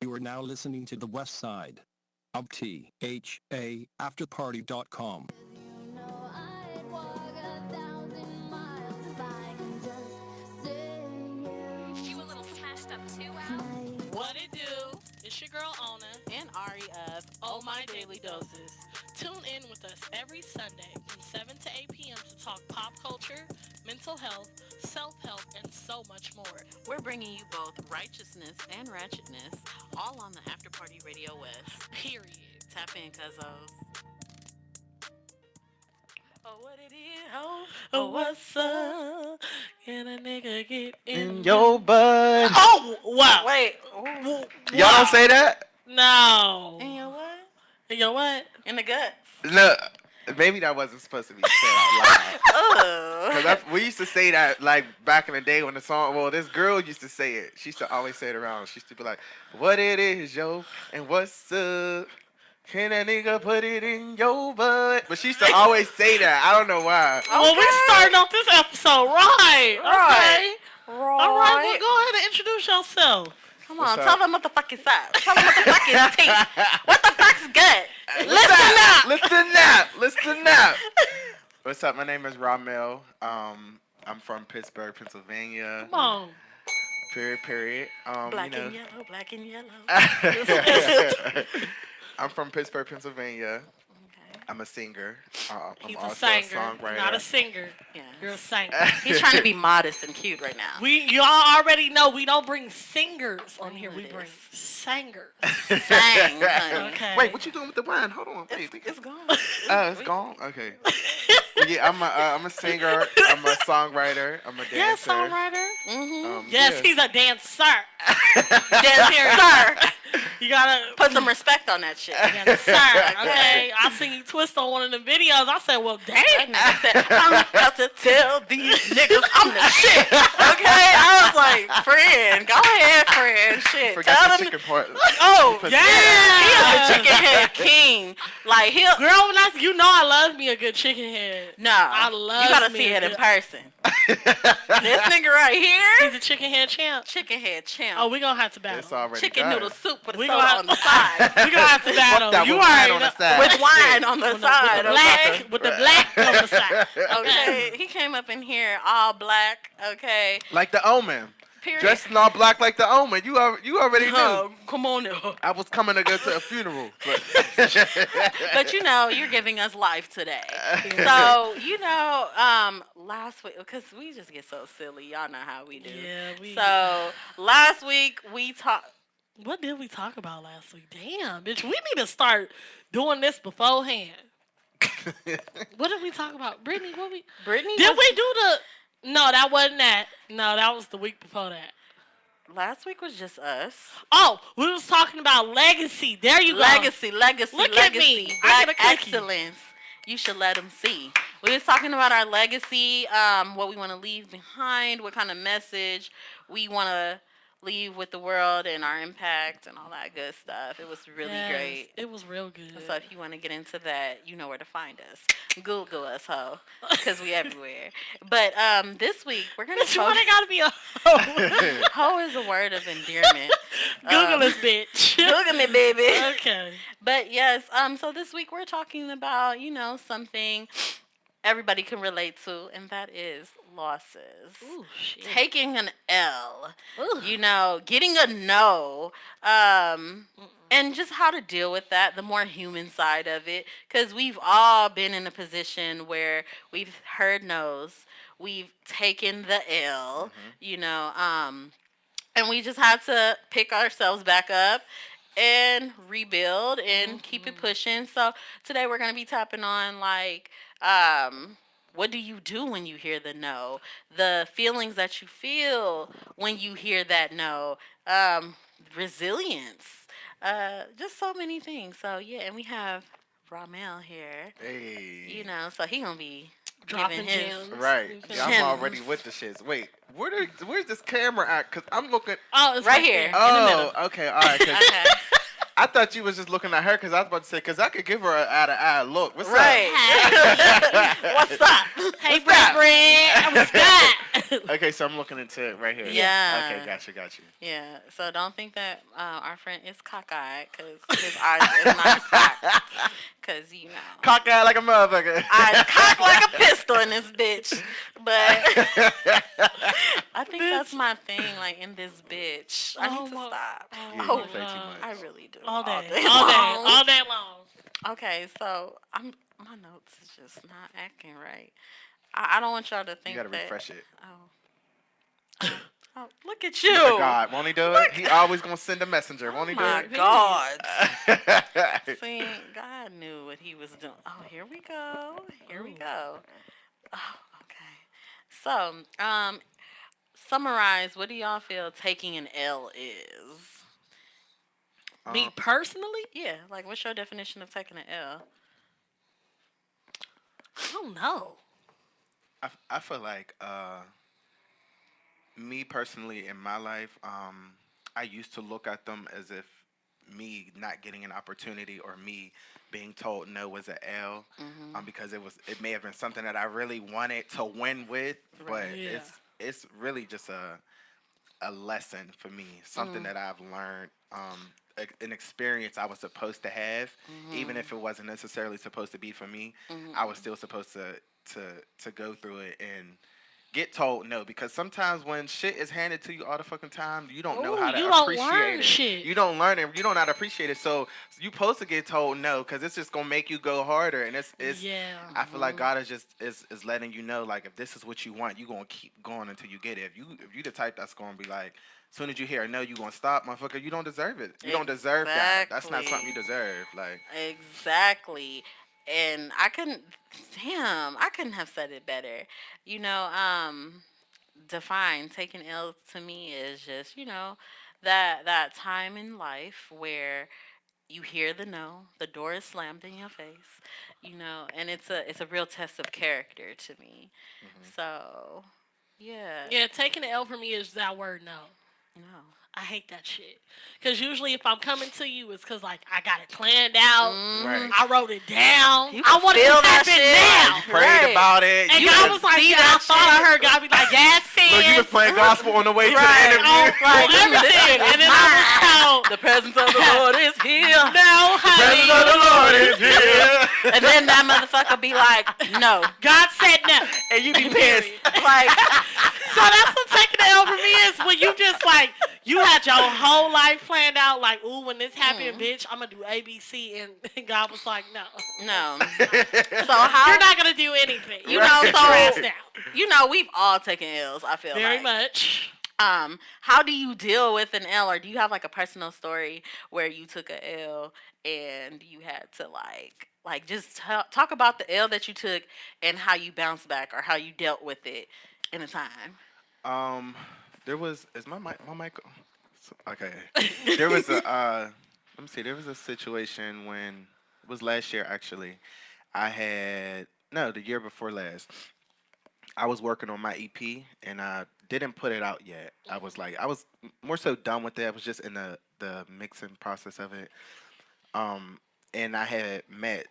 You are now listening to the West Side of THA Afterparty.com. You a little smashed up too, Al? What it do? It's your girl Ona and Ari of Oh My Daily Doses. Tune in with us every Sunday from 7 to 8 p.m. to talk pop culture, mental health, self-help, and so much more. We're bringing you both righteousness and ratchetness, all on the After Party Radio West. Period. Tap in, cuzos. Oh, what it is, ho? Oh, what's up? Can a nigga get in your butt? Oh, wow. Wait. Y'all don't say that? No. In your what? In your what? In the guts. No. Maybe that wasn't supposed to be said out loud. Ugh. We used to say that like back in the day when the song. Well, this girl used to say it. She used to always say it around. She used to be like, "What it is, yo, and what's up? Can that nigga put it in your butt?" But she used to always say that. I don't know why. Well, we starting off this episode right. Right. Okay. All right. Well, go ahead and introduce yourself. Come on, What's tell them what the fuck is up. Tell them what the fuck is tea. What the fuck's good? Listen up. Listen up. What's up? My name is Rahmel. I'm from Pittsburgh, Pennsylvania. Come on. Period. Black and yellow, black and yellow. I'm from Pittsburgh, Pennsylvania. Okay. I'm a singer. He's I'm a also singer, a songwriter. not a singer. Yeah. You're a singer. He's trying to be modest and cute right now. Y'all already know we don't bring singers on here. We It bring is. singers. Sang, honey. Okay. Wait, what you doing with the wine? Hold on. Wait, It's gone. Oh, it's gone? Okay. Yeah, I'm a singer. I'm a songwriter. I'm a dancer. Yes, songwriter. Mm-hmm. Yes, yeah. he's a dancer. Dancer. You gotta Put some respect on that shit. dancer. Okay, I seen you twist on one of them videos. I said, well, That damn. nigga said, I'm about to tell these niggas I'm the shit. Okay? I was like, friend, go ahead, friend. Shit. Forgot Tell the them. chicken part. Oh, Put- Yeah. He is the chicken head king. Like, he'll. Girl, you know I love me a good chicken head. No. I love You gotta me see a it in good- person. This nigga right here, He's a chicken head champ. chicken head champ. Oh, we gonna have to battle. It's already Chicken done. noodle soup with a We soda gonna- on the side. We gonna have to battle. Fuck that You with wine already on know. the side. With wine on the With the side. black, with the black on the side. Okay, he came up in here all black. Okay, Like the Omen. period. Dressed in all black like the Omen. You already knew. Oh, come on now. I was coming to go to a funeral. But But you know, you're giving us life today. So, you know, last week, because we just get so silly. Y'all know how we do. Yeah, So, last week we talked. What did we talk about last week? Damn, bitch, we need to start doing this beforehand. What did we talk about? Brittany, Brittany, did we do the... No, that wasn't that. No, that was the week before that. last week was just us. Oh, we was talking about legacy. There you go. Legacy. Look at me. I Black get a cookie. excellence. You should let them see. We was talking about our legacy, what we want to leave behind, what kind of message we want to leave with the world and our impact and all that good stuff. It was really Yes, great. It was real good. So if you want to get into that, you know where to find us. Google us, ho, because we everywhere. But this week we're gonna. Bitch, why they gotta be a hoe? Ho is a word of endearment. Google this bitch. Google me, baby. Okay. But yes, so this week we're talking about, you know, something everybody can relate to, and that is losses. Ooh, shit. Taking an L, Ooh. you know, getting a no, and just how to deal with that, the more human side of it, because we've all been in a position where we've heard no's, we've taken the L, you know, and we just had to pick ourselves back up and rebuild and keep it pushing. So today we're going to be tapping on, like, what do you do when you hear the no? The feelings that you feel when you hear that no. Resilience. Just so many things. So, yeah, and we have Rahmel here. hey. You know, so he going to be Dropping giving his... gems. Right. Yeah, I'm Gems. already with the shits. Wait, where's this camera at? Because I'm looking. Oh, it's Right here. there, in the middle. Oh, okay. All right. 'Cause Okay. I thought you was just looking at her because I was about to say, because I could give her an eye-to-eye look. What's Right. What's up? Hey, Brad. What's that? up? Okay, so I'm looking into it right here. Yeah. Okay, got you. Yeah. So don't think that our friend is cockeyed because his eyes is not cocked. Because, you know. Cockeyed like a motherfucker. Eyes cocked like a pistol in this bitch. But I think that's my thing, like, in this bitch. I need to stop. Yeah, Oh, you play too much. I really do. All day long. Okay, so my notes is just not acting right. I don't want y'all to think You gotta that. refresh it. Oh, look at you. Look at God, won't he do it? He always gonna send a messenger, won't he do My it? God. See, God knew what he was doing. Oh, here we go. Oh, okay. So, summarize, what do y'all feel taking an L is? Me personally? Yeah, like, what's your definition of taking an L? I don't know. I feel like me personally in my life, I used to look at them as if me not getting an opportunity or me being told no was an L, because it may have been something that I really wanted to win with, but it's really just a lesson for me, something that I've learned, an experience I was supposed to have, even if it wasn't necessarily supposed to be for me. I was still supposed to go through it and get told no, because sometimes when shit is handed to you all the fucking time, you don't know how to appreciate it. Shit. You don't learn it. You don't know how to appreciate it. So you supposed to get told no, because it's just gonna make you go harder. And it's I feel like God is just is letting you know, like, if this is what you want, you gonna keep going until you get it. If you the type that's gonna be like, as soon as you hear a no, you gonna stop, motherfucker. You don't deserve it. You don't deserve that. That's not something you deserve. Like, exactly. And I couldn't have said it better. You know, define taking L to me is just, you know, that time in life where you hear the no, the door is slammed in your face, you know, and it's a real test of character to me. So, yeah. Yeah, taking the L for me is that word no. No. I hate that shit. Because usually if I'm coming to you, it's because, like, I got it planned out. right. I wrote it down. You I want it feel to that happen shit. now. You prayed about it. And You God was like, see yeah, I that thought I shit. heard God be like, yes, sis. Look, you was playing gospel on the way to the Right. interview. Like, everything. And then I was told, The presence of the Lord is here. no, honey. Presence of the Lord is here. And then that motherfucker be like, no. God said no. And you be pissed. Like, So that's what taking the L for me is, when you just, like, you had your whole life planned out, like, ooh, when this happened, bitch, I'm going to do A, B, C, and God was like, no. no. So how You're not going to do anything. You know, Stress now. you know, we've all taken L's, I feel Very like. much. How do you deal with an L, or do you have like a personal story where you took a L and you had to like just talk about the L that you took and how you bounced back or how you dealt with it in a time? There was my mic okay. There was a let me see. There was a situation when it was last year actually. The year before last. I was working on my EP and I didn't put it out yet. I was more so done with it. I was just in the mixing process of it. And I had met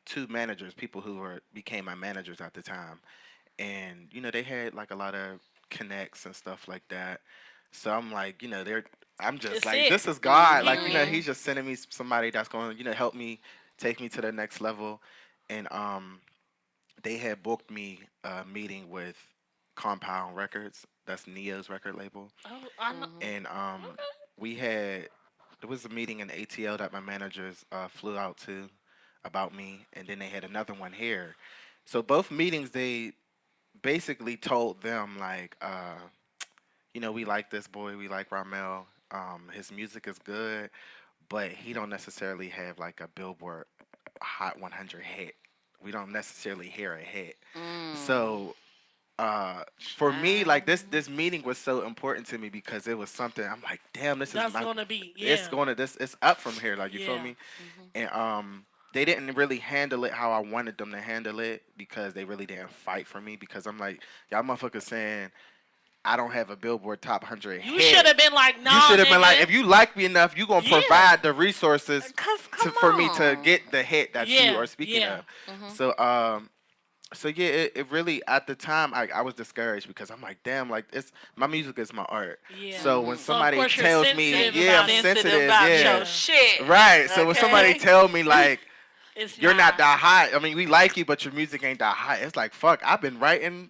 two managers, people who became my managers at the time. And, you know, they had like a lot of connects and stuff like that. So I'm like, you know, I'm just It's like, it. this is God. Like, you know, he's just sending me somebody that's going to, you know, help me take me to the next level. And they had booked me a meeting with Compound Records. That's Neo's record label. Oh, I know. And there was a meeting in ATL that my managers flew out to about me. And then they had another one here. So both meetings, they basically told them, like, you know, we like this boy. We like Rahmel. His music is good, but he don't necessarily have, like, a Billboard Hot 100 hit. We don't necessarily hear a hit. So for me, like, this meeting was so important to me because it was something I'm like, damn, that's gonna be, it's up from here, like, you feel me? And they didn't really handle it how I wanted them to handle it because they really didn't fight for me, because I'm like, y'all motherfuckers saying I don't have a Billboard Top 100 You hit. should have been like, no. You should have been like, nigga. if you like me enough, you gonna provide the resources for me to on. get the hit that you are speaking of. Mm-hmm. So yeah, it really at the time I was discouraged because I'm like, damn, like my music is my art. Yeah. So when So, somebody of course, you're tells me, sensitive yeah, about I'm it. sensitive, about yeah, your shit. right. So when somebody tell me like, It's you're not that hot. I mean, we like you, but your music ain't that hot. It's like, fuck, I've been writing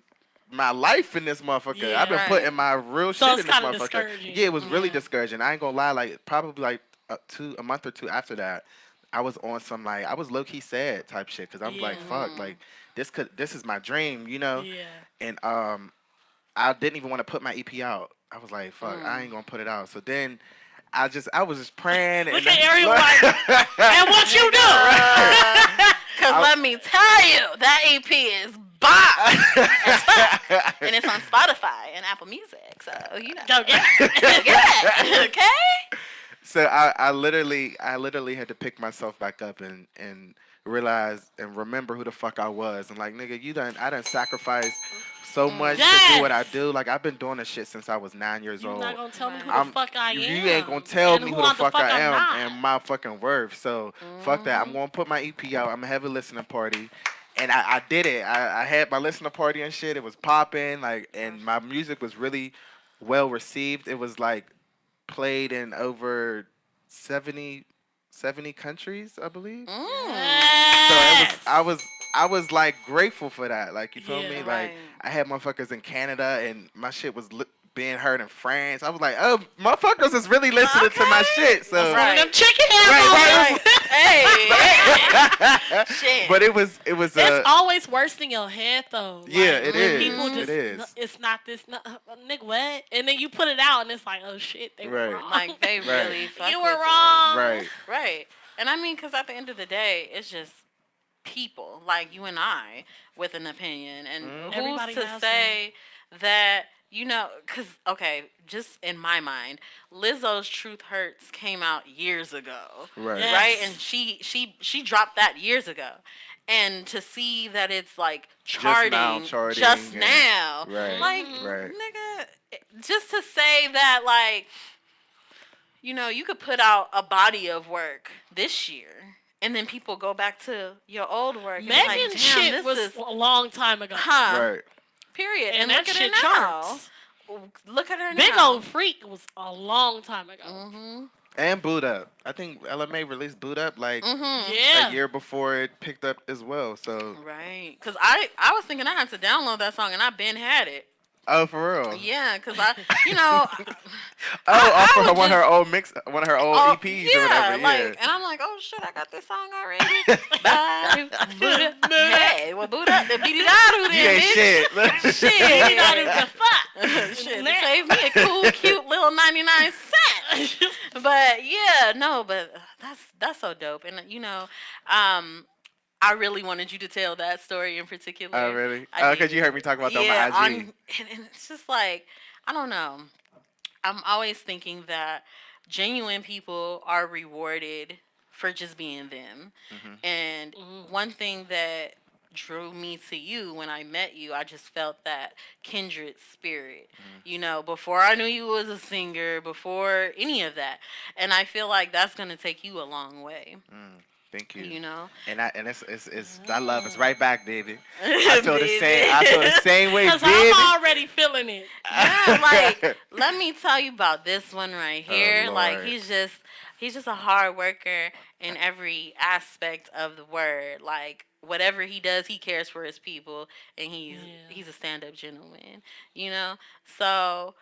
my life in this motherfucker. Yeah, I've been putting my real So shit it's in this kinda motherfucker. discouraging. Yeah, it was really discouraging. I ain't gonna lie, like probably like a month or two after that, I was on some like I was low key sad type shit because I'm like, fuck, like this is my dream, you know? Yeah. And I didn't even want to put my EP out. I was like, fuck, I ain't gonna put it out. So then I was just praying. Look and at Ariel like, and what you do? Because let me tell you, that EP is bop. And it's on Spotify and Apple Music. So, you know. Go get it. Go get it. Okay? So I literally had to pick myself back up and realize and remember who the fuck I was. And like, nigga, I done sacrificed so much to do what I do. Like, I've been doing this shit since I was 9 years old. You're not going to tell me who I'm- the fuck I am. You ain't gonna tell And me who the fuck I I'm am not. and my fucking worth. So fuck that. I'm gonna put my EP out. I'm gonna have a listening party. And I did it. I had my listening party and shit. It was popping. Like, and my music was really well received. It was like played in over 70 countries, I believe. So Yes. I was like grateful for that. Like, you feel Yeah, me? Like, right. I had motherfuckers in Canada and my shit was being heard in France. I was like, oh, motherfuckers is really listening to my shit. So One of them chicken head Right, moments. Hey. Shit. but it was It's always worse than your head, though. Yeah, Like, it when is. People It just, is. It's not this, nigga, what? And then you put it out, and it's like, oh shit, they Right. were wrong. Like, they Right. really fuck you with were wrong. right. Right. And I mean, because at the end of the day, it's just people like you and I with an opinion. And Everybody who's to has say that, you know, because, okay, just in my mind, Lizzo's Truth Hurts came out years ago. Right. Yes. Right? And she dropped that years ago. And to see that it's like charting just and- now. Right. Like, Right. nigga, just to say that, like, you know, you could put out a body of work this year, and then people go back to your old work. And be like, Megan's damn, shit this was is, a long time ago. Right. period. And And that look at shit her now. charts. Look at her Big now. Old Freak was a long time ago. Mm-hmm. And Boot Up. I think LMA released Boot Up like Yeah. a year before it picked up as well. So Right. Because I was thinking I had to download that song, and I been had it. oh, for real. Yeah, because I, you know. For would one of her just- old one of her old EPs or whatever. like, Yeah. and I'm like, oh shit, I got this song already. Bye. Hey, well, boot up, the beat it out of You there, ain't bitch. shit. You know Shit. the fuck. Shit, to save me a cool, cute little 99 cents. But yeah, no, but that's so dope. And you know, I really wanted you to tell that story in particular. Oh, really? I Because did. you heard me talk about that Yeah, on my IG. and it's just like, I don't know. I'm always thinking that genuine people are rewarded for just being them. Mm-hmm. And one thing that drew me to you when I met you, I just felt that kindred spirit. You know, before I knew you was a singer, before any of that. And I feel like that's going to take you a long way. Thank you. You know? And it's that love is right back, baby. I feel the same. I feel the same way, Because baby. I'm already feeling it. Yeah, like, let me tell you about this one right here. Oh, Like, Lord. he's just a hard worker in every aspect of the word. Like, whatever he does, he cares for his people, and he's a stand-up gentleman. You know, so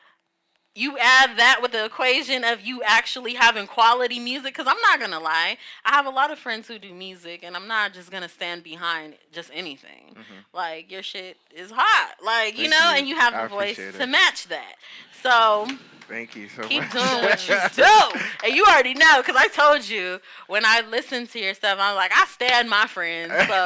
you add that with the equation of you actually having quality music, because I'm not going to lie, I have a lot of friends who do music, and I'm not just going to stand behind just anything. Like, your shit is hot. Like, you Thank know, you. and you have I the voice appreciate to it. match that. So Thank you so keep much. doing what you do. And you already know, because I told you when I listened to your stuff, I was like, I stand my friends. So,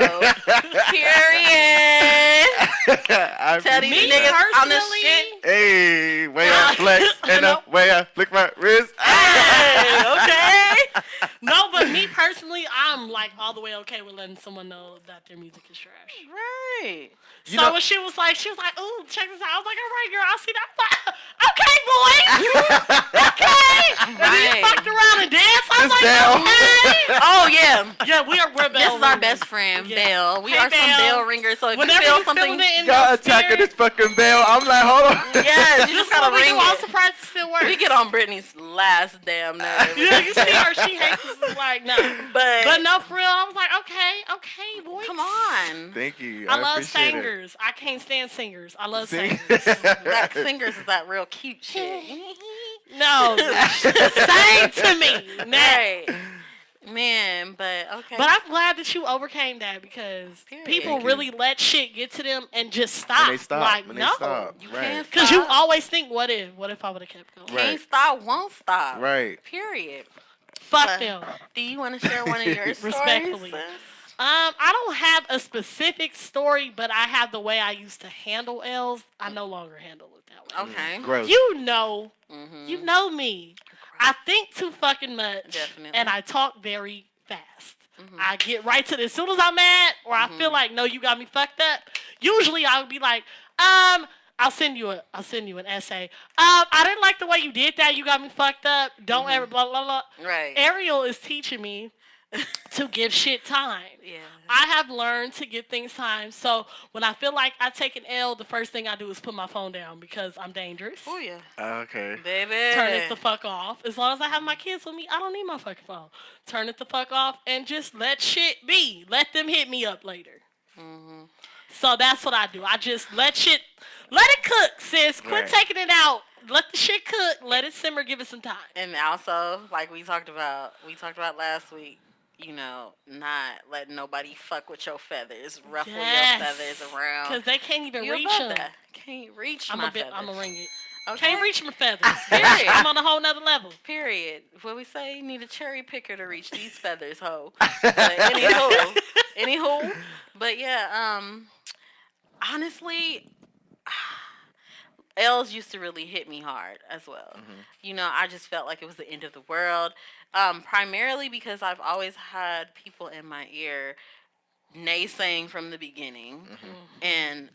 period. I Tell these appreciate niggas that. on the personally, shit. Hey, way I flex and the way I flick my wrist. Hey, okay. No, but me personally, I'm like all the way okay with letting someone know that their music is trash. Right. So when she was like, "Ooh, check this out," I was like, "All right, girl, I see that." Okay, boy. Okay. And we fucked around and danced. I was like, okay. Oh yeah. Yeah, we're Bell. This is our ringers. best friend, Yeah. Bell. We Hey, are some Bell. Bell ringers. So if Whenever you feel you something, feeling it in Y'all your attacking spirit, this fucking bell. I'm like, hold on. yes, you just gotta we ring do. I'm it. surprised it still works. We get on Brittany's last damn nerve. Yeah, you see her. She hates us. Like, no. But no, for real, I was like, okay, boy. come on. Thank you. I love appreciate singers. I can't stand singers. I love Sing- singers. That singers is that real cute shit. No, sing to me. Nah. Right. Man, but okay. But I'm glad that you overcame that because Period. people Thank you. really let shit get to them and just stop. When they stop. Like, when no. they stop. You right. can't Because you stop. always think, what if I would have kept going? Right. Can't stop, won't stop. Right. Period. Fuck But them. Do you want to share one of your stories? Respectfully. sis? I don't have a specific story, but I have the way I used to handle L's. I no longer handle it that way. Okay. Gross. You know Mm-hmm. me. I think too fucking much. Definitely. And I talk very fast. Mhm. I get right to it. As soon as I'm mad or I feel like, no, you got me fucked up, usually I'll be like, I'll send you an essay. I didn't like the way you did that. You got me fucked up. Don't ever blah, blah, blah. Right. Ariel is teaching me to give shit time. Yeah. I have learned to give things time. So when I feel like I take an L, the first thing I do is put my phone down because I'm dangerous. Oh yeah. Okay. Baby. Turn it the fuck off. As long as I have my kids with me, I don't need my fucking phone. Turn it the fuck off and just let shit be. Let them hit me up later. Mm-hmm. So that's what I do. I just let it cook, sis. Quit Right. taking it out. Let the shit cook. Let it simmer. Give it some time. And also, like we talked about last week, you know, not letting nobody fuck with your feathers, ruffle your feathers around. Because they can't even You reach above them. that. Can't reach I'm my a bit. feathers. I'm gonna ring it. Okay. Can't reach my feathers. Period. I'm on a whole nother level. Period. What we say, you need a cherry picker to reach these feathers, ho. But anywho. But yeah, honestly, L's used to really hit me hard as well. Mm-hmm. You know, I just felt like it was the end of the world. Primarily because I've always had people in my ear naysaying from the beginning. Mm-hmm. And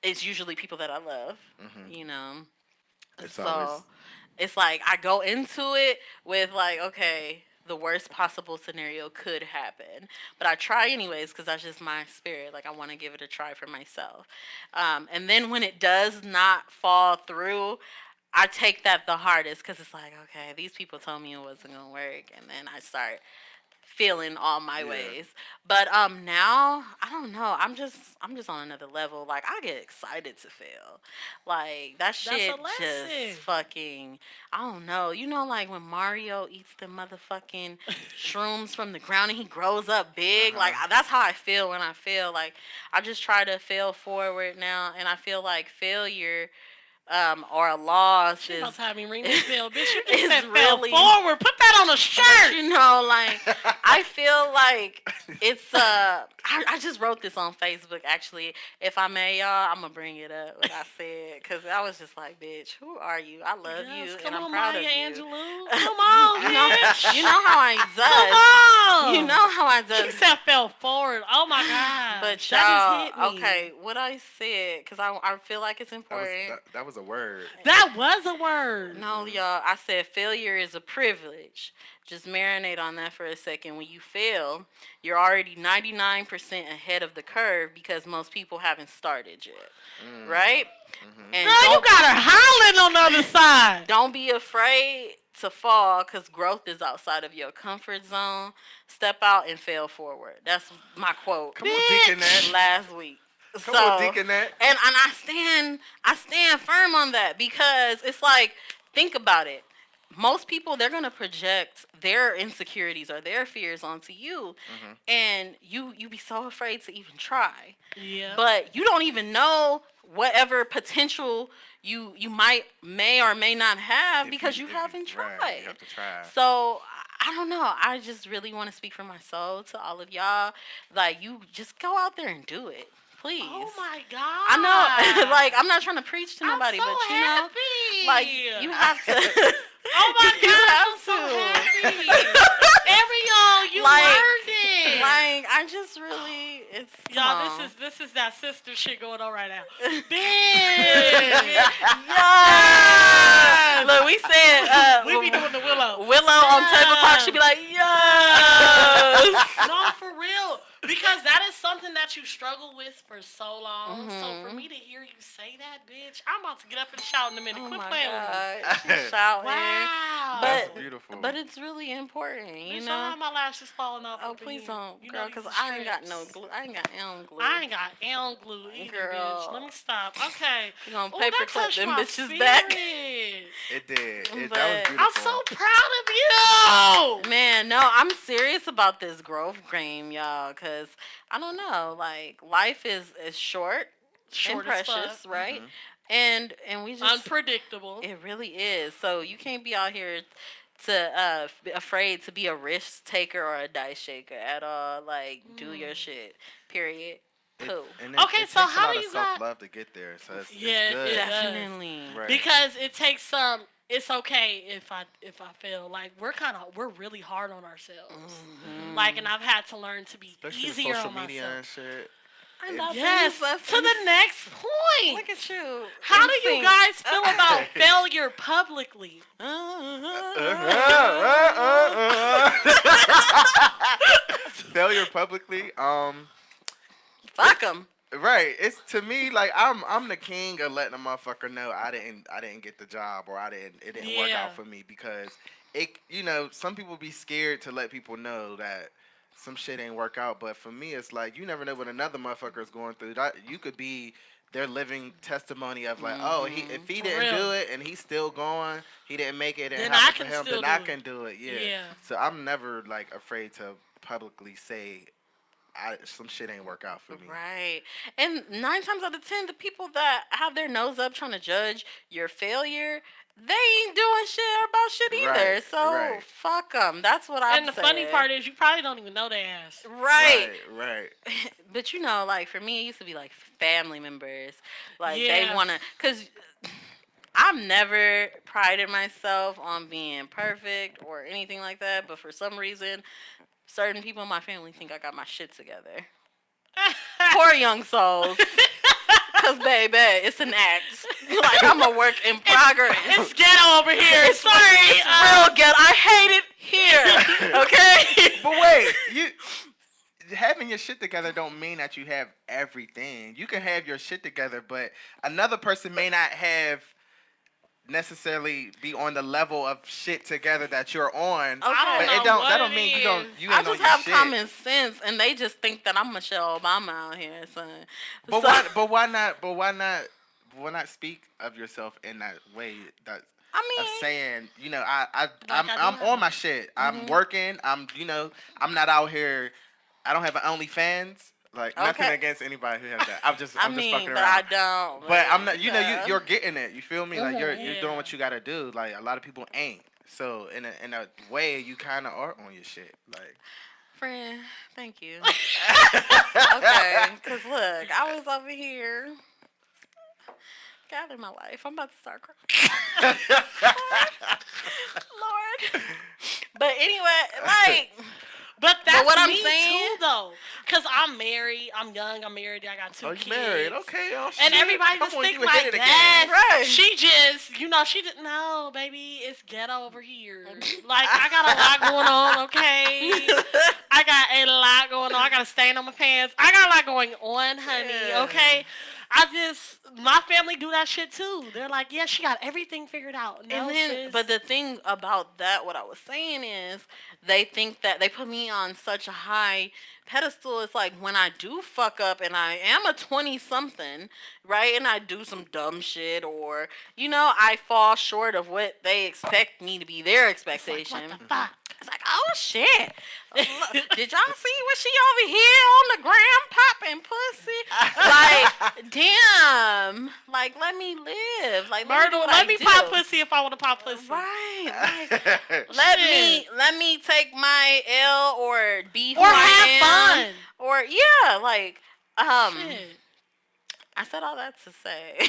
it's usually people that I love, Mm-hmm. you know. It's So always- it's like I go into it with like, okay, the worst possible scenario could happen, but I try anyways because that's just my spirit. Like I want to give it a try for myself. And then when it does not fall through, I take that the hardest because it's like, okay, these people told me it wasn't gonna work, and then I start feeling all my ways. But now I don't know. I'm just on another level. Like I get excited to fail. Like that shit a lesson. just fucking I don't know. You know, like when Mario eats the motherfucking shrooms from the ground and he grows up big. Like that's how I feel when I fail. Like I just try to fail forward now, and I feel like failure or a loss She is about to have me ring this bell, bitch. You It's just said fell really- forward. Put that on a shirt. you know, like I feel like it's I just wrote this on Facebook actually. If I may, y'all, I'm gonna bring it up what I said because I was just like, bitch, who are you? I love Yes, you come and I'm on, proud Maya of you. Angelou. Come on, You know, bitch. you know how I Come does. on. You know how I She does. said fell forward. Oh my god. But that y'all, just hit me. okay, what I said because I feel like it's That was, important. that was a word. That was a word. No, y'all. I said failure is a privilege. Just marinate on that for a second. When you fail, you're already 99% ahead of the curve because most people haven't started yet. Right? And Girl, you don't- got her howling on the other side. Don't be afraid to fall because growth is outside of your comfort zone. Step out and fail forward. That's my quote. Come on, Deacon Nat. Last week. Come on, Deacon Nat. And I stand firm on that because it's like, think about it. Most people, they're going to project their insecurities or their fears onto you. And you be so afraid to even try. Yeah. But you don't even know whatever potential you may or may not have because you haven't tried. Right, you have to try. So I don't know. I just really want to speak for my soul to all of y'all. Like, you just go out there and do it. Please. Oh my god. I know. Like, I'm not trying to preach to nobody, I'm so but you know, happy. like, you have to. Oh my You god, have I'm so to. happy. you Like- learned it. Like, I just really, it's Y'all, come on. this is that sister shit going on right now. Bitch. Yes! Look, we said We be doing the Willow. Willow on Table Talk. She be like, yes. No, for real. Because that is something that you struggle with for so long. So for me to hear you say that, bitch, I'm about to get up and shout in a minute. Oh Quit my playing with me. God. She's shouting. Wow. That's beautiful. But it's really important, you Bitch, know. I have my lashes falling off. Oh, up in please here. don't, You girl, know because these I ain't got no strips. glue. I ain't got elm glue. I ain't got elm glue either, Girl. bitch. Let me stop. Okay. You gonna Ooh, paper that clip touched them my bitches spirit. back. It did. That was But- beautiful. I'm so proud of you. Man, no, I'm serious about this growth game, y'all, because I don't know, like, life is short, Short and as fuck. precious, right? Mhm. And we just Unpredictable. it really is. So you can't be out here to be afraid to be a risk taker or a dice shaker at all. Like, do your shit. Period. Cool. Okay, so takes how a lot do of you got- self-love to get there, so it's Yeah, good. it does. Definitely. Right. Because it takes some. It's okay if I fail. Like we're really hard on ourselves. Like, and I've had to learn to be Especially with easier social on media myself. and shit. I love Yes. these To lessons. the next point. Look at you. How do you Instinct. guys feel about failure publicly? Failure publicly. Fuck them. Right. It's to me like I'm the king of letting a motherfucker know I didn't get the job or it didn't work Yeah. out for me because some people be scared to let people know that some shit ain't work out, but for me it's like you never know what another motherfucker is going through. That you could be their living testimony of like, oh, if he For didn't real. do it and he's still going, he didn't make it, Then and I happen can for him, still then I do it. can do it. Yeah. Yeah. So I'm never like afraid to publicly say some shit ain't work out for me. Right. And 9 times out of 10, the people that have their nose up trying to judge your failure, they ain't doing shit about shit either. Right, So right. fuck them. That's what I'm And the funny part is, you probably don't even know their ass. Right. Right. But you know, like for me, it used to be like family members. Like Yeah. they want to, because I've never prided myself on being perfect or anything like that. But for some reason, certain people in my family think I got my shit together. Poor young souls. Because, baby, it's an act. Like, I'm a work in progress. It's ghetto over here. Sorry. It's real ghetto. I hate it here. Okay? But wait, having your shit together don't mean that you have everything. You can have your shit together, but another person may not have necessarily be on the level of shit together that you're on. Okay. I But don't know that what don't it mean is. you I ain't on just your have shit. common sense, and they just think that I'm Michelle Obama out here, son. But So- why not speak of yourself in that way that I of mean, saying, you know, I I'm do have on my shit. I'm working. I'm not out here. I don't have an OnlyFans. Like nothing Okay. against anybody who has that. I'm just I fucking mean, but around. I don't. But I'm not. You know, yeah. you're getting it. You feel me? Like you're Yeah. doing what you gotta do. Like a lot of people ain't. So in a way, you kind of are on your shit. Like Friend, thank you. Okay, because look, I was over here. Gather my life. I'm about to start crying. Lord. But anyway, like, But that's what I'm me saying- too, though. Because I'm married. I'm young. I'm married. I got 2 oh, kids. you married? Okay, oh shit. And everybody Come just on, think you like ahead of the game. that. Right. She just, she didn't know, baby. It's ghetto over here. Like, I got a lot going on, okay? I got a lot going on. I got a stain on my pants. I got a lot going on, honey, Yeah. okay? My family do that shit too. They're like, yeah, she got everything figured out. No, and then, sis. but the thing about that, what I was saying is, they think that they put me on such a high pedestal. It's like when I do fuck up and I am a 20-something, right? And I do some dumb shit or, I fall short of what they expect me to be their expectation. What the fuck? It's like, oh shit. Did y'all see what she over here on the ground popping pussy? Like, damn. Like, let me live. Like, Myrtle, let me pop pussy if I want to pop pussy. Right. Like, let me take my L or be who Or I have am. fun. Or yeah, like Shit. I said all that to say.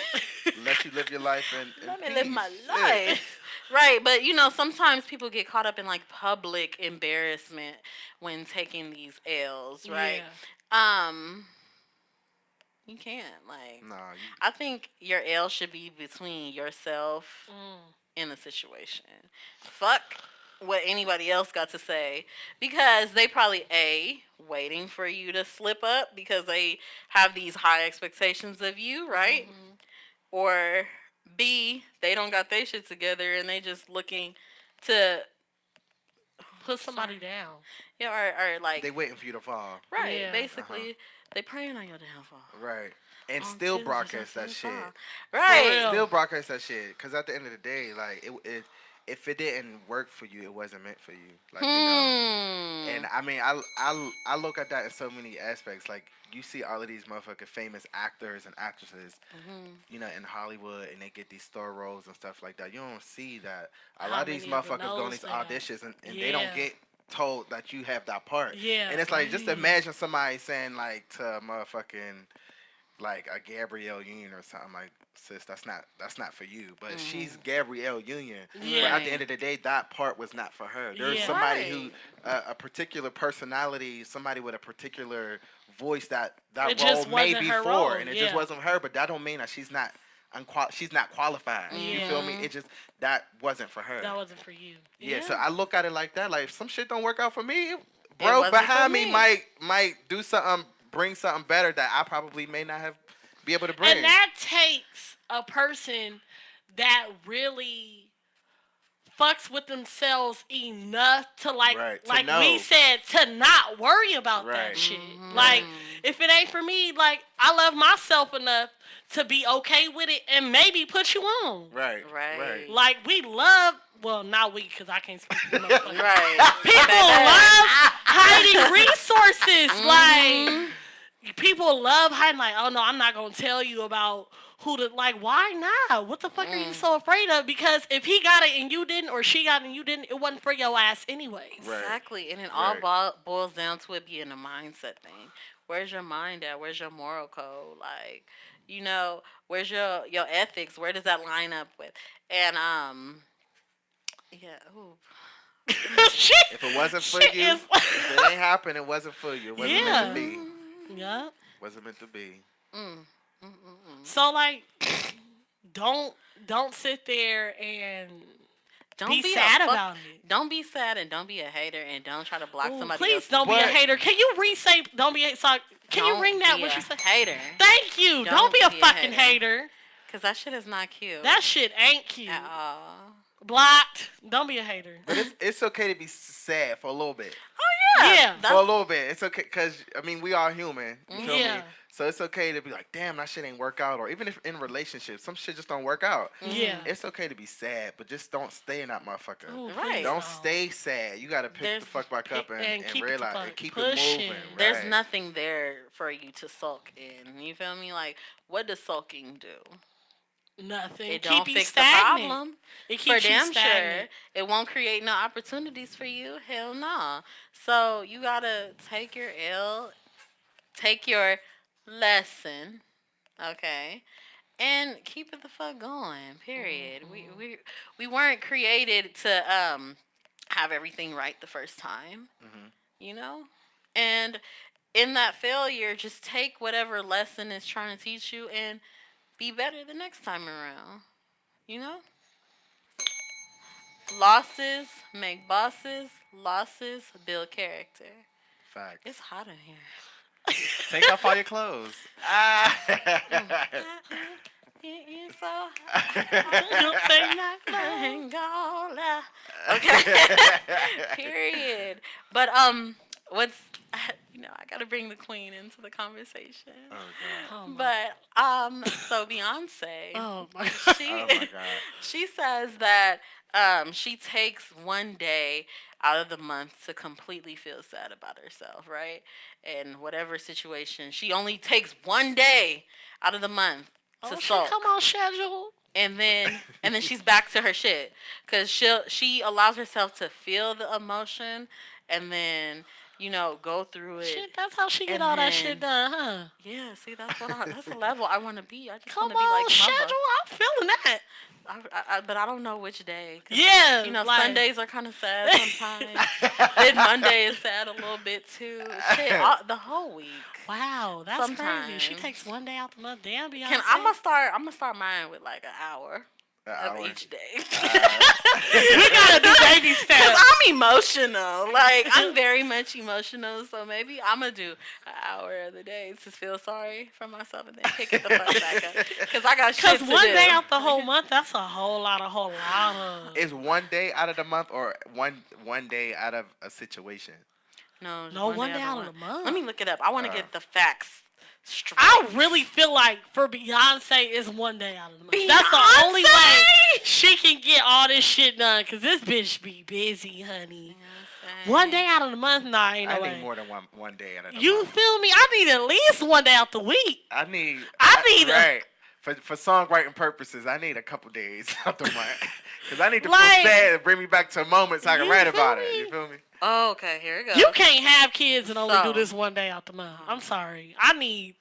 Let you live your life and Let me live my life. Right, but sometimes people get caught up in like public embarrassment when taking these L's, right? You can't like. No, I think your L should be between yourself in a situation. Fuck what anybody else got to say because they probably waiting for you to slip up because they have these high expectations of you, right? Or B, they don't got their shit together and they just looking to put somebody down. Yeah, or like they waiting for you to fall. Right, Yeah. basically they praying on your downfall. Right. And still broadcast that shit. Right. Still broadcast that shit. Because at the end of the day, like, if it didn't work for you, it wasn't meant for you. Like, And I mean, I look at that in so many aspects. Like, you see all of these motherfucking famous actors and actresses, in Hollywood, and they get these star roles and stuff like that. You don't see that. A lot of these motherfuckers go on these auditions, and they don't get told that you have that part. Yeah. And it's like, just imagine somebody saying, like, to a motherfucking, like a Gabrielle Union or something like, sis, that's not for you. But she's Gabrielle Union. Yeah. But at the end of the day, that part was not for her. There's somebody who a particular personality, somebody with a particular voice that role may be for, role. and it just wasn't her. But that don't mean that she's not qualified. You feel me? It just that wasn't for her. That wasn't for you. Yeah. So I look at it like that. Like if some shit don't work out for me, bro behind me might do something. Bring something better that I probably may not be able to bring. And that takes a person that really fucks with themselves enough to we said, to not worry about that shit. Like, if it ain't for me, like, I love myself enough to be okay with it and maybe put you on. Right. Like, we love, well, not we, because I can't speak for motherfuckers. Right. People love hiding resources. Like, people love hiding, like, oh no, I'm not gonna tell you about who to, like, why not? What the fuck are you so afraid of? Because if he got it and you didn't, or she got it and you didn't, it wasn't for your ass anyways. Right. Exactly, and it all boils down to it being a mindset thing. Where's your mind at? Where's your moral code? Like, where's your ethics? Where does that line up with? And if it wasn't for you, if it ain't happen, it wasn't for you. It wasn't meant to be. Yeah. Wasn't meant to be. So like, don't sit there and be sad about it. Don't be sad and don't be a hater and don't try to block somebody please else. Please don't be a hater. Can you re-say don't be a Can you ring that what you said? Hater. Thank you. Don't be a fucking hater. Cause that shit is not cute. That shit ain't cute. At all. Blocked. Don't be a hater. But it's okay to be sad for a little bit. Oh yeah. Yeah. For a little bit. It's okay because I mean we are human. You feel me? So it's okay to be like, damn, that shit ain't work out. Or even if in relationships, some shit just don't work out. Yeah. It's okay to be sad, but just don't stay in that motherfucker. Ooh, right. Don't stay sad. You gotta pick the fuck back up and realize and keep it moving. Right. There's nothing there for you to sulk in. You feel me? Like, what does sulking do? Nothing. It don't fix the problem. It keeps you stagnant. Sure. It won't create no opportunities for you. Hell no. So you gotta take your L, take your lesson, okay, and keep it the fuck going. Period. We weren't created to have everything right the first time. And in that failure, just take whatever lesson it's trying to teach you and be better the next time around. Losses make bosses. Losses build character. Fact. It's hot in here. Take off all your clothes. It's so hot. Okay. Period. But what's I gotta bring the queen into the conversation. Oh God. But so Beyonce. Oh my God. She says that she takes one day out of the month to completely feel sad about herself, right? And whatever situation, she only takes one day out of the month to sulk. She come on schedule. And then she's back to her shit, cause she allows herself to feel the emotion, and then go through it. Shit, that's how she get And all that then- shit done, huh? Yeah, see, that's the level I want to be. I just Come want to be like on, schedule. mother. I'm feeling that. But I don't know which day. 'Cause, Yeah, like, Sundays are kind of sad sometimes. Then Monday is sad a little bit too. Shit, the whole week. wow, that's crazy. She Sometimes. takes one day out the month. Damn, Beyonce. I'm gonna start mine with like an hour of each day. we gotta do baby Cause steps. I'm emotional. Like I'm very much emotional, so maybe I'm gonna do an hour of the day to feel sorry for myself and then pick it the fuck back up. Cause I got shit to do. Cause one day out the whole month, that's a whole lot of. Is one day out of the month or one day out of a situation? No, just No, one day out of the month. Let me look it up. I want to get the facts straight. I really feel like for Beyonce, it's one day out of the month. That's the only way she can get all this shit done. Cause this bitch be busy, honey. One day out of the month, nah, ain't no I way. need more than one day out of the You month. feel me? I need at least one day out the week. I need a- for songwriting purposes. I need a couple days out the month because I need to Like, feel sad and bring me back to a moment so I can you write feel about me? it. You feel me? Oh, okay. Here we go. You can't have kids and only So- do this one day out the month. I'm sorry. I need,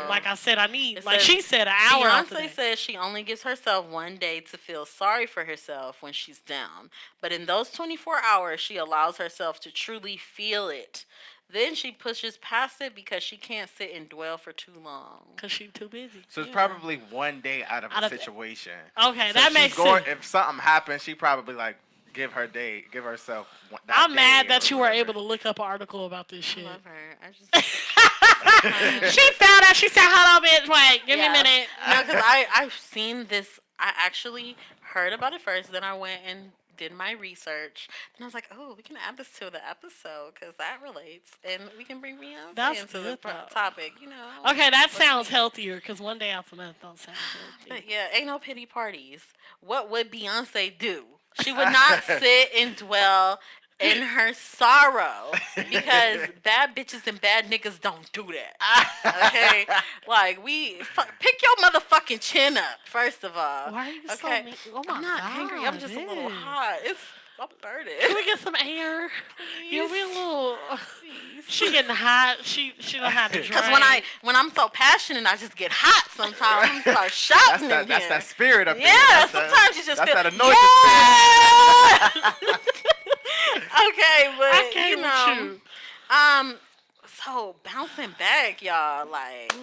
like I said, It like says, she said, an hour out the Beyonce day. says she only gives herself one day to feel sorry for herself when she's down. But in those 24 hours, she allows herself to truly feel it. Then she pushes past it because she can't sit and dwell for too long. Because she's too busy. So it's probably one day out of Out a of- situation. Okay, So that she's makes going, sense. If something happens, she probably like give herself. That I'm mad day that or you were whatever. able to look up an article about this I shit. love her. I just She found out. She said, hold on, bitch. Wait, give me a minute. No, because I've seen this. I actually heard about it first. Then I went and did my research. And I was like, oh, we can add this to the episode because that relates. And we can bring Beyonce That's into good, the though. topic, Okay, that sounds healthier because one day out the month don't sound healthy. But yeah, ain't no pity parties. What would Beyonce do? She would not sit and dwell in her sorrow because bad bitches and bad niggas don't do that. Okay? Like, pick your motherfucking chin up, first of all. Why are you so Okay? mean? Oh my I'm not God, angry. I'm just a little bitch. hot. I'm burning. Can we get some air? Yeah, we a little. She getting hot. She don't have to Because drink. when I'm so passionate, I just get hot sometimes. I start shouting. That's that spirit up there. Yeah, That's that- sometimes you just that's feel. that anointed Yeah! Okay, but I can't with you. so bouncing back, y'all, like,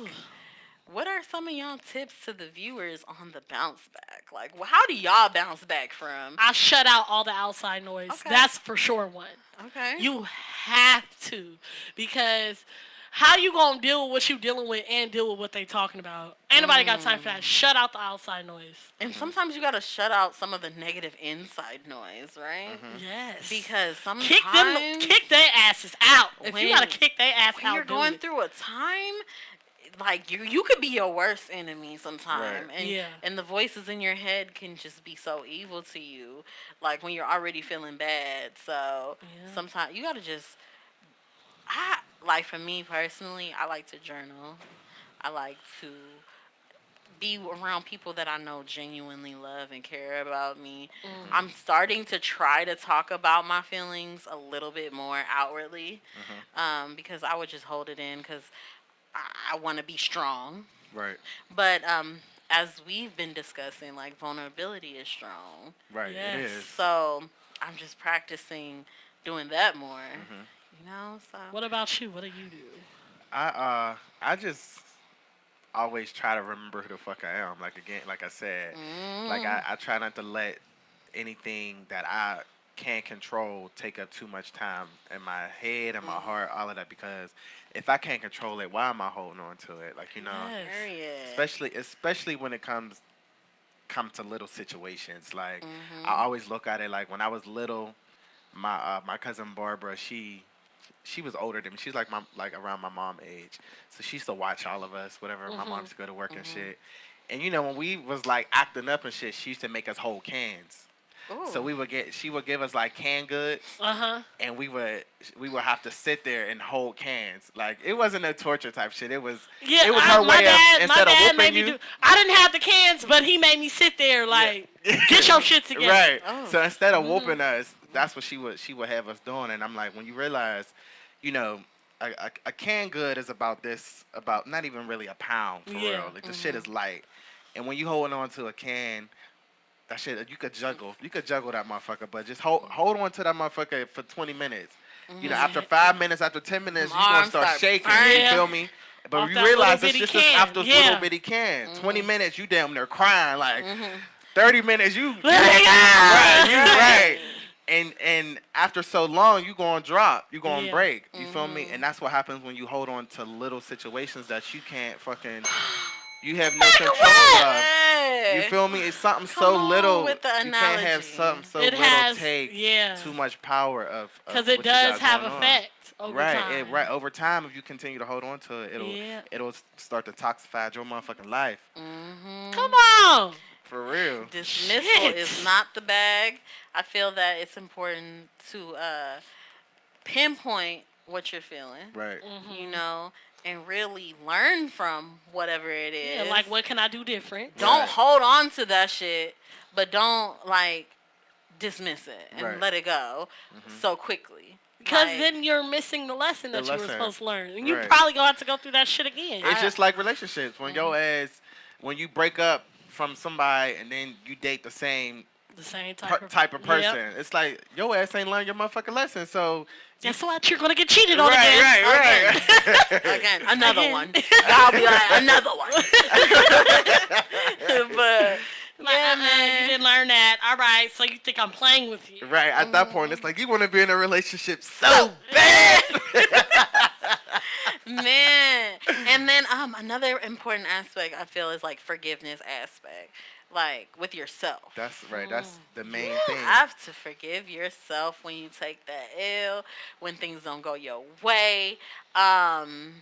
what are some of y'all tips to the viewers on the bounce back? Like, how do y'all bounce back from? I shut out all the outside noise. Okay. That's for sure one. Okay. You have to, because how you gonna deal with what you dealing with and deal with what they talking about? Ain't nobody got time for that. Shut out the outside noise. And sometimes you gotta shut out some of the negative inside noise, right? Yes. Because sometimes kick their asses out. If When- you gotta kick their ass when out, you're do going it. through a time, like you could be your worst enemy sometime. Right. And Yeah. and the voices in your head can just be so evil to you, like when you're already feeling bad. So Yeah. sometimes you gotta just for me personally, I like to journal. I like to be around people that I know genuinely love and care about me. I'm starting to try to talk about my feelings a little bit more outwardly, because I would just hold it in because I want to be strong. Right. But as we've been discussing, like, vulnerability is strong. Right. Yes. It is. So I'm just practicing doing that more. So What about you? What do you do? I just always try to remember who the fuck I am. Like, again, like I said, like I try not to let anything that I can't control take up too much time in my head and my heart, all of that, because if I can't control it, why am I holding on to it? Like, Yes. period. especially when it comes to little situations. Like, I always look at it like when I was little, my cousin Barbara, she was older than me. She's like around my mom age. So she used to watch all of us, whatever. My mom used to go to work and shit. And when we was like acting up and shit, she used to make us hold cans. Ooh. So she would give us like canned goods, and we would have to sit there and hold cans. Like, it wasn't a torture type shit. It was Yeah, it was her way of, instead of made whooping me you. do. I didn't have the cans, but he made me sit there like, get your shit together. Right. Oh. So instead of whooping us, that's what she would have us doing. And I'm like, when you realize, you know, a canned good is about not even really a pound for Yeah. real. Like the shit is light, and when you holding on to a can, that shit you could juggle that motherfucker, but just hold on to that motherfucker for 20 minutes. You know, after 5 minutes, after 10 minutes, you gonna Arms start start shaking. burning. You feel me? But Off you that realize little it's bitty just can. after this Yeah. little bitty can. 20 minutes, you damn near crying. Like 30 minutes, you Let it go! right, you right. And after so long, you gonna drop. You gonna Yeah. break. You feel me? And that's what happens when you hold on to little situations that you can't fucking. You have no control of. You feel me? It's something so Come on little. with the You can't have analogy. something so It little has, take yeah. too much power of. Because what it you does got have going on. effect over Right, time. right. Over time, if you continue to hold on to it, Yeah. it'll start to toxify your motherfucking life. Come on! For real. Dismissal Shit. is not the bag. I feel that it's important to pinpoint what you're feeling, Right. you know, and really learn from whatever it is. Yeah, like, what can I do different? Don't Right. hold on to that shit, but don't like dismiss it and Right. let it go so quickly. Because Like, then you're missing the lesson that The you were lesson. supposed to learn. And you Right. probably going to have to go through that shit again. It's just like relationships. When your ass, when you break up from somebody and then you date the same the same type type of person, Yep. it's like your ass ain't learned your motherfucking lesson. So Guess what? You're going to get cheated on again. right. again, another Again. one. I'll be like, another one. But Like, yeah, man. You didn't learn that. All right, so you think I'm playing with you. Right. At that point, it's like you want to be in a relationship so bad. Man. And then another important aspect I feel is like forgiveness aspect. Like with yourself. That's right. That's the main thing. You have to forgive yourself when you take that L, when things don't go your way. And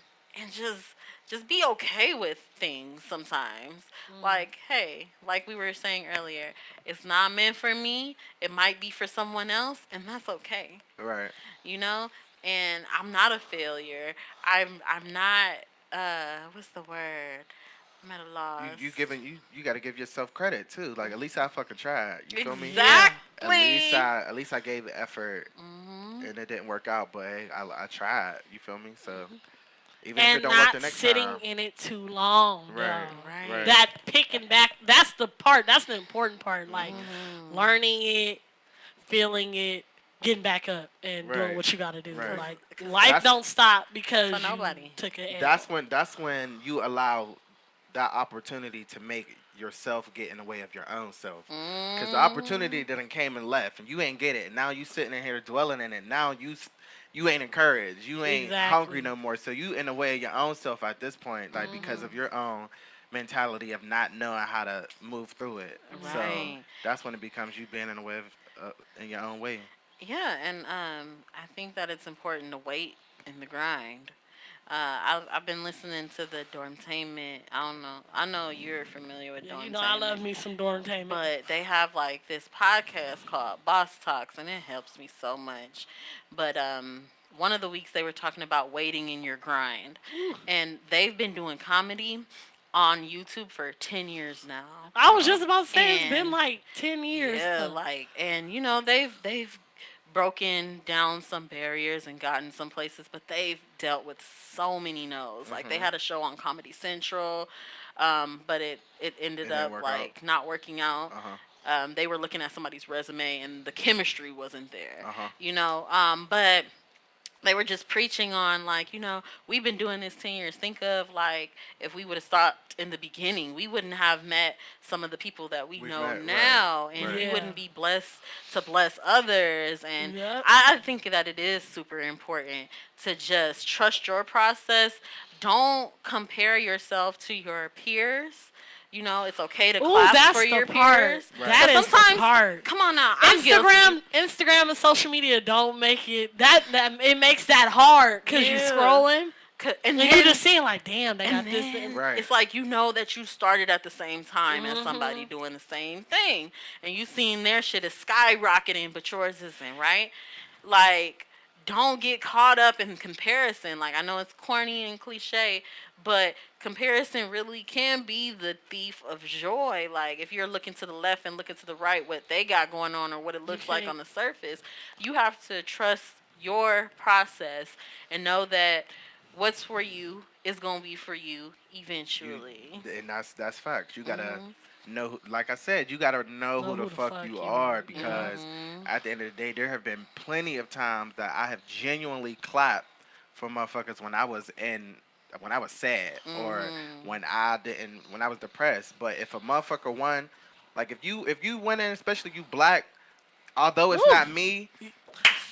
just be okay with things sometimes. Like, hey, like we were saying earlier, it's not meant for me. It might be for someone else, and that's okay. Right. You know? And I'm not a failure. I'm not what's the word? I'm at a loss. You got to give yourself credit too. Like at least I fucking tried. You feel me? Exactly. At least I gave the effort, and it didn't work out. But hey, I tried. You feel me? So even if it And don't work not the next sitting time, in it too long. Right, though. right. That picking back, that's the part, that's the important part. Like learning it, feeling it, getting back up, and doing Right, what you got to do. right. Like life don't stop because For you nobody. took an L. that's when you allow that opportunity to make yourself get in the way of your own self. Because the opportunity didn't came and left, and you ain't get it. And now you sitting in here dwelling in it. Now you ain't encouraged. You ain't Exactly. hungry no more. So you in the way of your own self at this point, like because of your own mentality of not knowing how to move through it. So Right. that's when it becomes you being in the way of in your own way. Yeah, and I think that it's important to wait in the grind. I've been listening to the Dormtainment. I don't know. I know you're familiar with Dormtainment. You know, I love me some Dormtainment. But they have like this podcast called Boss Talks, and it helps me so much. But one of the weeks they were talking about waiting in your grind, and they've been doing comedy on YouTube for 10 years now. I was just about to say it's And- been like 10 years. Yeah, like, and you know they've broken down some barriers and gotten some places, but they've dealt with so many no's. Like they had a show on Comedy Central, but it ended didn't up work like out. not working out. Uh-huh. They were looking at somebody's resume and the chemistry wasn't there. Uh-huh. You know, but they were just preaching on like, you know, we've been doing this 10 years. Think of like if we would have stopped in the beginning, we wouldn't have met some of the people that we We've know met, right, now, and right. we Yeah. wouldn't be blessed to bless others. And Yep. I think that it is super important to just trust your process. Don't compare yourself to your peers. You know, it's okay to Ooh, clap that's for the your part. peers. Right. That But is the sometimes, part. come on now, I'm guilty. Instagram and social media don't make it that it makes that hard because you're Yeah. scrolling And and then, you're just seeing like, damn, they got and this. then Right. it's like you know that you started at the same time as somebody doing the same thing, and you seen their shit is skyrocketing, but yours isn't, right? Like, don't get caught up in comparison. Like, I know it's corny and cliche, but comparison really can be the thief of joy. Like, if you're looking to the left and looking to the right, what they got going on or what it looks like can't- on the surface, you have to trust your process and know that what's for you is gonna be for you eventually. And that's facts. You gotta know, like I said, you gotta know who the fuck you are, because at the end of the day, there have been plenty of times that I have genuinely clapped for motherfuckers when I was sad, or when I was depressed. But if a motherfucker won, like if you win in, especially you black, although it's not me.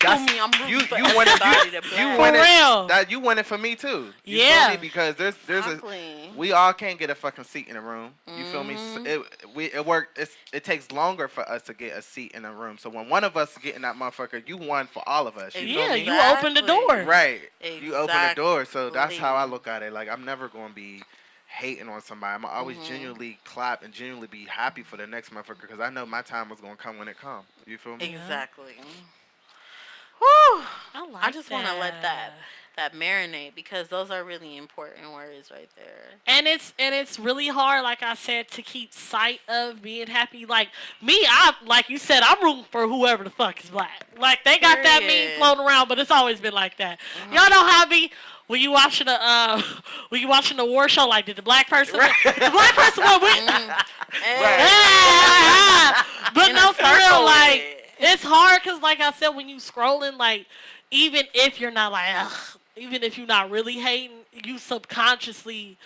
That's, me, I'm you for win it. You win it. real. That you win it for me too. You Yeah. feel me? Because there's we all can't get a fucking seat in a room. You feel me? So it takes longer for us to get a seat in a room. So when one of us get in that motherfucker, you won for all of us. You feel me? You open the door. Right. Exactly. You open the door. So that's how I look at it. Like, I'm never gonna be hating on somebody. I'm always genuinely clap and genuinely be happy for the next motherfucker, because I know my time was gonna come when it come. You feel me? Exactly. Whew. I just want to that. let that marinate, because those are really important words right there. And it's really hard, like I said, to keep sight of being happy. Like me, I like you said, I'm rooting for whoever the fuck is black. Like they got that meme floating around, but it's always been like that. Y'all know how I be when you watching the war show. Like, did the black person? Win? The black person win. But no, for real, like. It's hard because, like I said, when you scrolling, like, even if you're not like, even if you're not really hating, you subconsciously,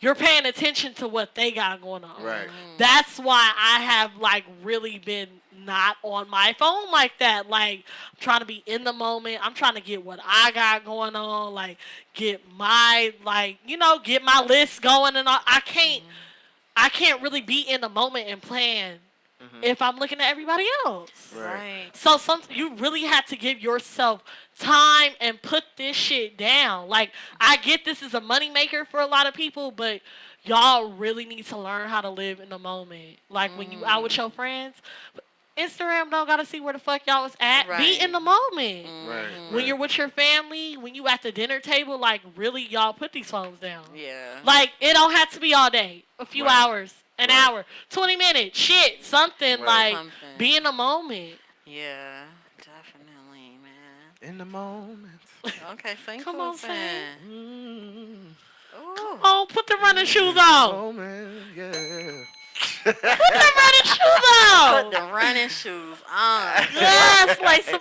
you're paying attention to what they got going on. Right. That's why I have, like, really been not on my phone like that. Like, I'm trying to be in the moment. I'm trying to get what I got going on. Like, get my, like, get my list going and all. I can't really be in the moment and plan if I'm looking at everybody else. Right. So you really have to give yourself time and put this shit down. Like, I get this is a moneymaker for a lot of people, but y'all really need to learn how to live in the moment. Like, when you out with your friends, Instagram don't gotta see where the fuck y'all was at. Right. Be in the moment. Right. When you're with your family, when you at the dinner table, like, really, y'all put these phones down. Yeah. Like, it don't have to be all day. A few hours. An hour, 20 minutes, shit, something like be in the moment. Yeah, definitely, man. In the moment. Okay, sing. Come on, sing. Come on, put the running shoes on. Moment, yeah. Put the running shoes on. Put the running shoes on. Yes, like some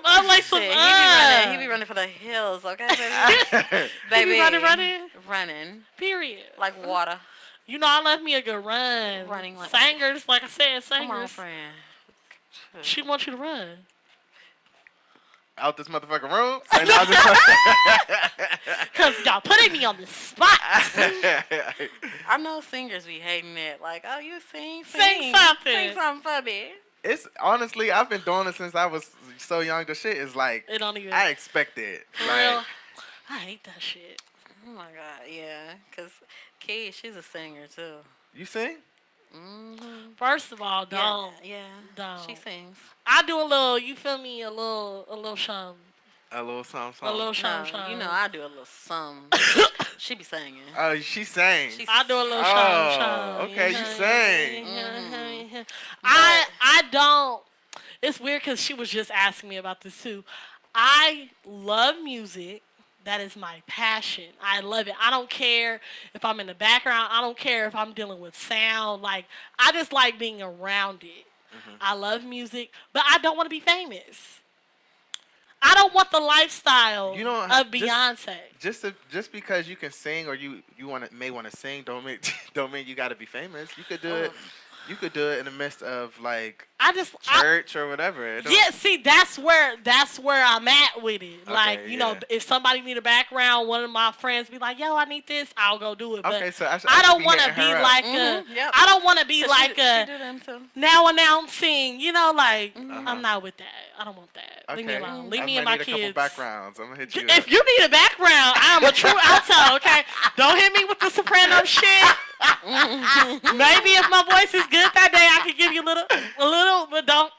He be running for the hills, okay, baby? Baby, running. Running. Period. Like water. I love me a good run. Running like singers, like I said, singers. Come on, friend. She wants you to run. Out this motherfucking room? Because y'all putting me on the spot. I know singers be hating it. Like, oh, you sing something. Sing something for me. It's honestly, I've been doing it since I was so young. The shit is like, it don't even. I expect it. For like, real? I hate that shit. Oh my God, yeah. Because Kay, she's a singer too. You sing? Mm-hmm. First of all, don't. Yeah. Don't. She sings. I do a little, you feel me, a little something. A little something. A little something. I do a little something. She be singing. Oh, she sang. I do a little something. Okay, you sang. Mm-hmm. I don't. It's weird because she was just asking me about this too. I love music. That is my passion. I love it. I don't care if I'm in the background. I don't care if I'm dealing with sound. Like, I just like being around it. I love music, but I don't want to be famous. I don't want the lifestyle of Beyonce. Just because you can sing or you may want to sing don't mean you got to be famous. You could do it. You could do it in the midst of like church or whatever. Yeah, see, that's where I'm at with it. Okay, like, if somebody need a background, one of my friends be like, "Yo, I need this," I'll go do it. But okay, so I don't want to be like I don't want to be like she do them too. now announcing. I'm not with that. I don't want that. Okay. Leave me alone. Leave I me and might my need a couple kids. backgrounds. I'm gonna hit you. If you need a background, I'm a true alto. Okay, don't hit me with the soprano shit. Maybe if my voice is good that day, I could give you a little, but don't.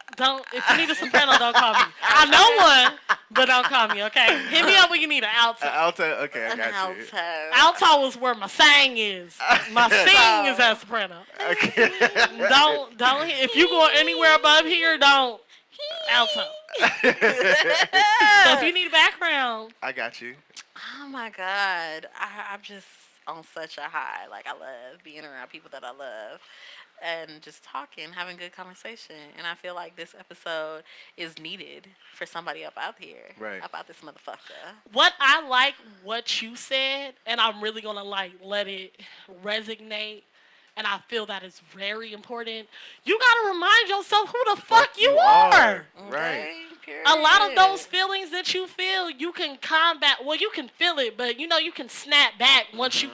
If you need a soprano, don't call me. I know one, but don't call me. Okay, hit me up when you need an alto. Alto, okay, I got you. Alto is where my sang is. My sing is at soprano. Okay. Don't. If you go anywhere above here, don't. Alto. So if you need background, I got you. Oh my God. I'm just on such a high. Like, I love being around people that I love and just talking, having good conversation. And I feel like this episode is needed for somebody up out here. Right. Up out this motherfucker. what I like what you said, and I'm really gonna like let it resonate. And I feel that is very important. You gotta remind yourself who the fuck you are. Right. Okay, A lot of those period. feelings that you feel, you can combat. Well, you can feel it, but you know you can snap back once you.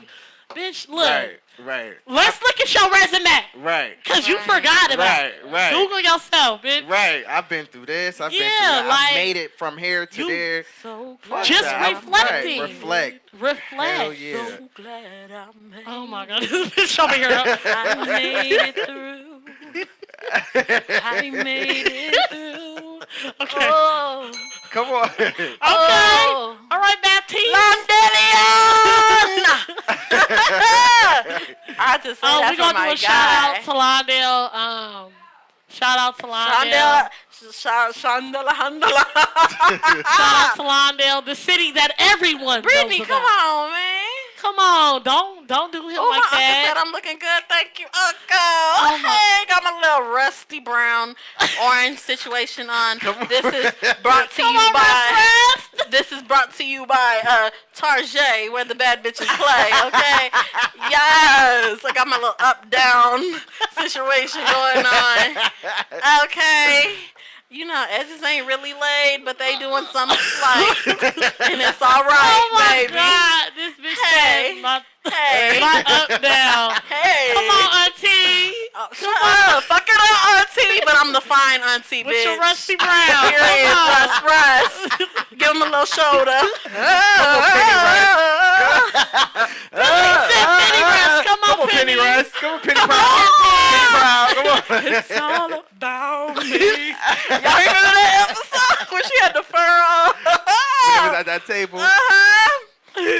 Bitch, look. Right. Let's look at your resume. Right. Cause you forgot about it. Right. Google yourself, bitch. Right. I've been through this. I've been through Yeah, that. like, I've made it from here to you- there. So Fuck Just that. reflecting. Right. Reflect. Reflect. Hell yeah. So glad I made Oh my god, this bitch over here. I made it through. I made it through. Okay. Oh, Come on. Okay. oh. All right, Baptiste. I had to say Oh, that we for gonna do my a shout out guy. to Londale. Shout out to Londale. Shandala, handala. Shout out to Londale, the city that everyone Brittany, knows come about. on, man. Come on, don't do him Oh, like my uncle that. said I'm looking good. Thank you, Uncle. Hey, got my little rusty brown orange situation on. This is brought to you by. This is brought to you by Tarjay, where the bad bitches play. Okay. Yes, I got my little up down situation going on. Okay. You know, edges ain't really laid, but they doing something slight. And it's all right, Oh my baby. god, this bitch Hey. said my Hey. up down. Hey. Come on, auntie. Oh, shut up. Fuck it up, auntie. But I'm the fine auntie, With bitch. your rusty brown. Period. Come on. Russ. Give him a little shoulder. Penny Russ, come on, Come on, Penny Russ. Come on, Penny Proud. Come on. It's all about me. Y'all remember that episode when she had the fur on? It was at that table.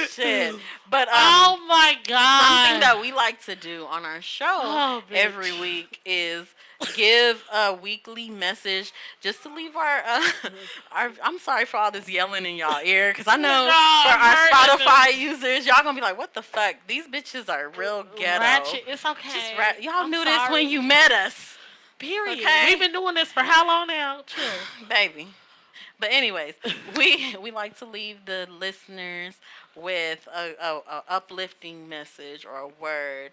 Shit. But Oh my god. something that we like to do on our show Oh, bitch. every week is give a weekly message just to leave our I'm sorry for all this yelling in y'all ear because I know No, for our I'm hurting. Spotify users y'all gonna be like, what the fuck, these bitches are real ghetto. Ratchet. It's okay. Just y'all I'm knew this sorry. when you met us, Period. Okay. We've been doing this for how long now? Chill. baby. But anyways, we like to leave the listeners with a uplifting message or a word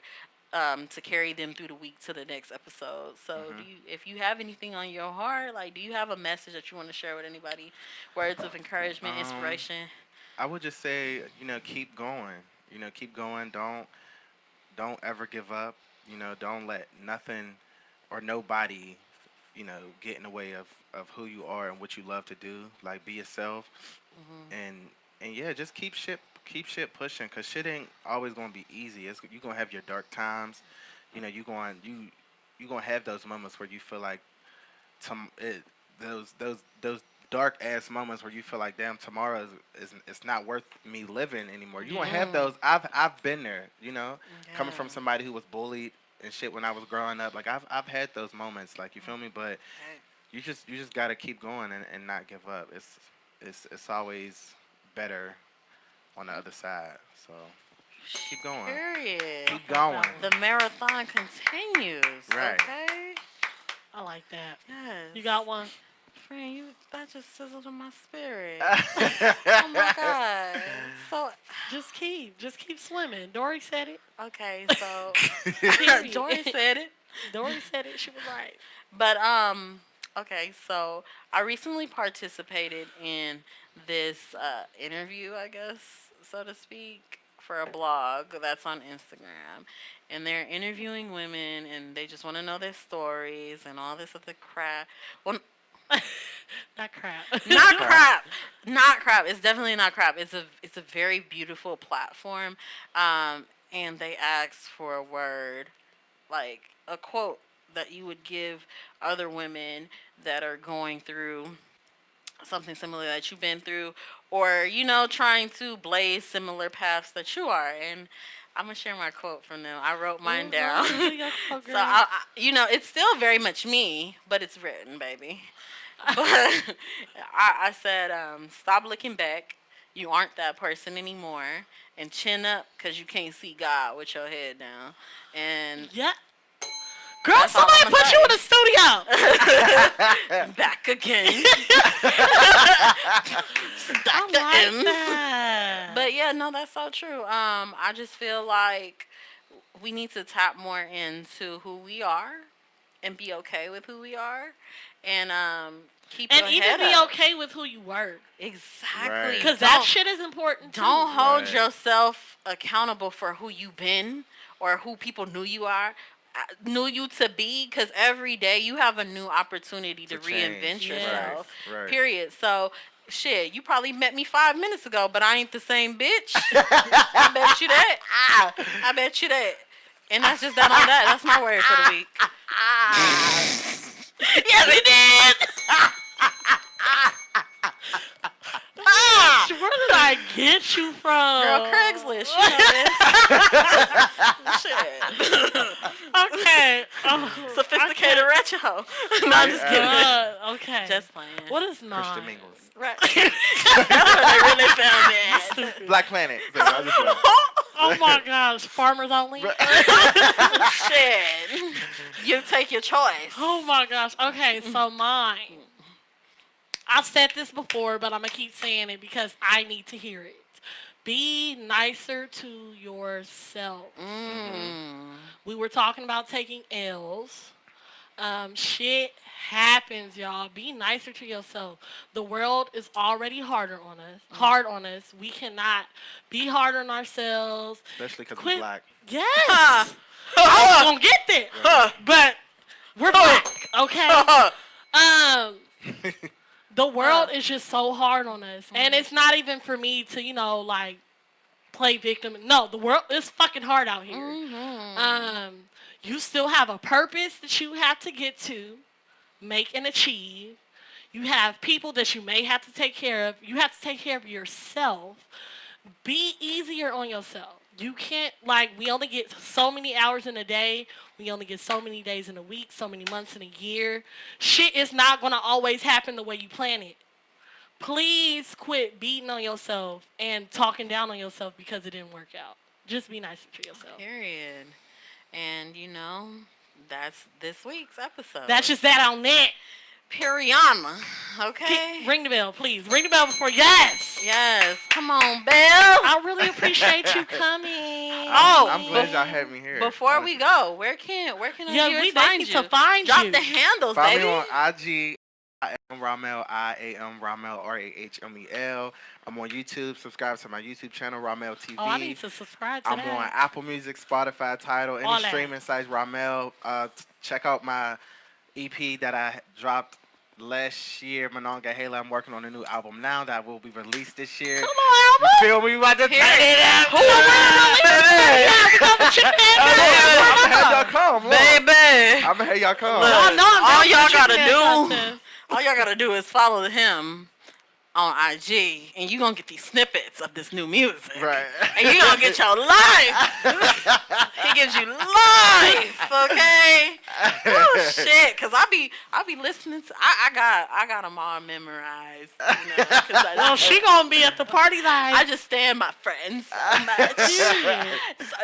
to carry them through the week to the next episode. So if you have anything on your heart, like, do you have a message that you want to share with anybody? Words of encouragement, inspiration? I would just say, keep going. Keep going. Don't ever give up. Don't let nothing or nobody, get in the way of who you are and what you love to do. Like, be yourself. And yeah, just keep shit pushing, cause shit ain't always gonna be easy. You gonna have your dark times. You gonna have those moments where you feel like those dark ass moments where you feel like, damn, tomorrow is it's not worth me living anymore. You gonna have those. I've been there. Coming from somebody who was bullied and shit when I was growing up. Like, I've had those moments. Like, you feel me? But you just gotta keep going and not give up. It's always better on the other side. So keep going. Period. Keep going. The marathon continues. Right. Okay. I like that. Yes. You got one? Friend, that just sizzled in my spirit. Oh my god. So Just keep swimming. Dory said it. okay, so Period. Dory said it. Dory said it. She was right. But okay, so I recently participated in this interview, I guess, so to speak, for a blog that's on Instagram. And they're interviewing women and they just want to know their stories and all this other crap. Well, Not crap. not crap. Not crap. It's definitely not crap. It's a very beautiful platform. And they asked for a word, like a quote that you would give other women that are going through something similar that you've been through, or trying to blaze similar paths that you are. And I'm gonna share my quote from them. I wrote mine down. So it's still very much me, but it's written, baby. But I said, stop looking back. You aren't that person anymore. And chin up because you can't see God with your head down. And Yeah. Girl, That's all somebody I'ma put say. you in the studio. back again. I the like M's. that. But yeah, no, that's so true. I just feel like we need to tap more into who we are and be okay with who we are, and keep and your even head be up. okay with who you were. Exactly. Right. Because that shit is important too. Don't hold Right. yourself accountable for who you've been or who people knew you to be, because every day you have a new opportunity to To change. reinvent Yes. yourself. Right. Period. So shit, you probably met me 5 minutes ago, but I ain't the same bitch. I bet you that. I bet you that. And that's just that on that. That's my word for the week. Yes, we did. Where did I get you from? Girl, Craigslist. You know this. Shit. Okay. Sophisticated retro. No, I'm just kidding. Okay. Just playing. What is not? Christian Mingles. Right. That's where they really found it. Black Planet. So I just went, Oh my gosh. Farmers only? Shit. You take your choice. Oh my gosh. Okay, so mine. I've said this before, but I'm going to keep saying it because I need to hear it. Be nicer to yourself. We were talking about taking L's. Shit happens, y'all. Be nicer to yourself. The world is already hard on us. We cannot be hard on ourselves. especially because Quit- we're black. Yes. I was gonna get there, but we're black, okay? The world is just so hard on us, and it's not even for me to, like, play victim. No, the world is fucking hard out here. You still have a purpose that you have to get to, make and achieve. You have people that you may have to take care of. You have to take care of yourself. Be easier on yourself. You can't, we only get so many hours in a day. We only get so many days in a week, so many months in a year. Shit is not going to always happen the way you plan it. Please quit beating on yourself and talking down on yourself because it didn't work out. Just be nicer to yourself. Period. And, that's this week's episode. That's just that on that. Periana. Okay? Ring the bell, please. Ring the bell before. Yes. Yes. Come on, Belle. I really appreciate you coming. Oh, I'm glad y'all had me here. Before we go, where can Yeah, viewers they find need you? to find Drop you. the handles, Follow baby. me on IG. I am Rahmel. I-A-M Rahmel. R-A-H-M-E-L. I'm on YouTube. Subscribe to my YouTube channel, Rahmel TV. Oh, I need to subscribe to I'm that. on Apple Music, Spotify, Tidal, All any that. streaming sites, Rahmel. Check out my EP that I dropped last year, Manonga Hala. I'm working on a new album now that will be released this year. Come on, Albert. Feel me? We about to turn Period. it up. Who I'm gonna have y'all come. Look. Baby. I'm gonna have y'all come. Look, Oh, no, I'm all down y'all for the gotta chicken do, contest. all y'all gotta do is follow him on IG, and you gonna get these snippets of this new music. Right. And you gonna get your life. He gives you life, okay? Oh shit, cause I be listening to. I got them all memorized. Well, she gonna be at the party I like. just stand my friends so much. So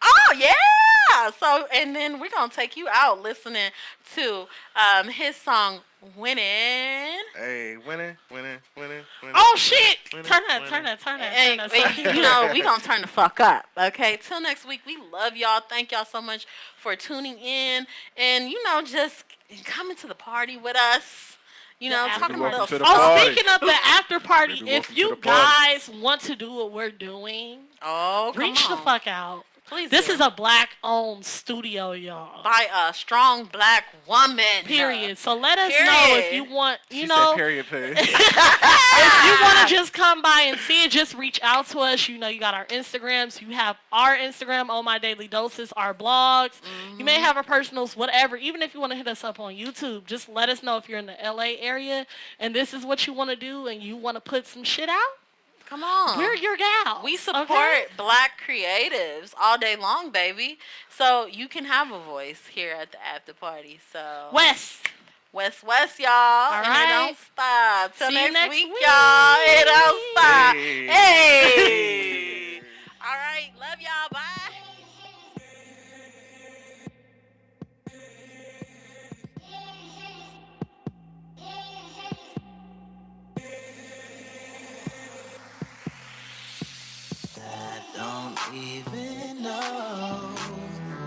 Oh yeah. So and then we're gonna take you out listening to his song Winning. Hey, winning. Oh shit! Winning, Turn that. And we gonna turn the fuck up. Okay. Till next week. We love y'all. Thank y'all so much for tuning in and just coming to the party with us. Talking a Welcome little. to the Oh, party. speaking of the after party, Baby, if welcome you to the party. guys want to do what we're doing, Oh, come reach the on. fuck out. Please. This do. is a black-owned studio, y'all. by a strong black woman. Period. So let us know if Period. you want, She said period, period. if you want to just come by and see it, just reach out to us. You got our Instagrams. You have our Instagram, Oh My Daily Doses, our blogs. You may have our personals, whatever. Even if you want to hit us up on YouTube, just let us know if you're in the LA area and this is what you want to do and you want to put some shit out. Come on. We're your gals. We support okay? black creatives all day long, baby. So you can have a voice here at the after party. So West. West, y'all. And right. it don't stop. Till See you next week, week. y'all. It don't stop. Hey. Hey. All right. Love y'all. Bye. Don't even know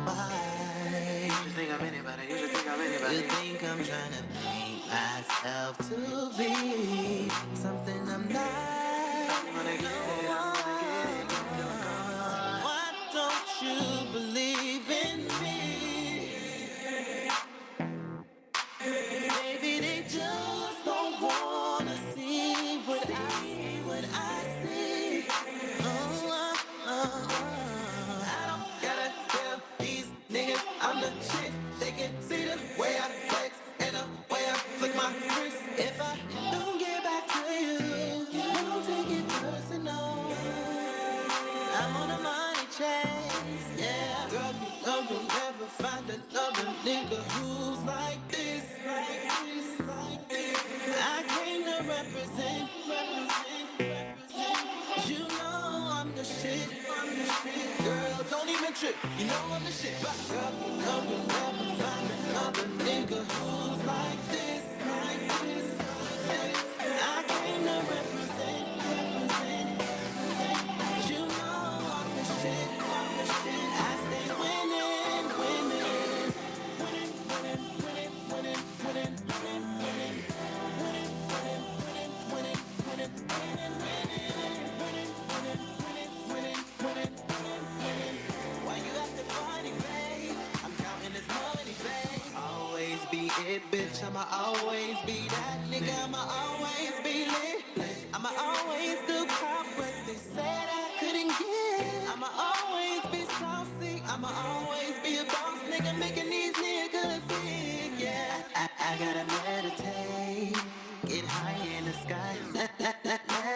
why. You think I'm anybody? You think I'm trying to paint myself to be something I'm not. Why don't you believe in me? Maybe they just don't wanna see what I see. I don't gotta tell these niggas I'm the shit. They can see the way I flex and the way I flick my wrist. If I don't get back to you, don't take it personal. I'm on a money chase, yeah. Girl, you know you'll never find another nigga who's like this. I came to represent. You know I'm the shit. Girl, don't even trip. You know I'm the shit. But girl, you know you'll never find another nigga who's like this. I came to represent. You know I'm the shit. I stay winning. Why you acting funny, babe? I'm counting this money, babe. Always be it, bitch. I'ma always be that nigga. I'ma always be lit. I'ma always do pop what they said I couldn't get. I'ma always be saucy. I'ma always be a boss nigga making these niggas sick. Yeah, I gotta meditate. Get high in the sky,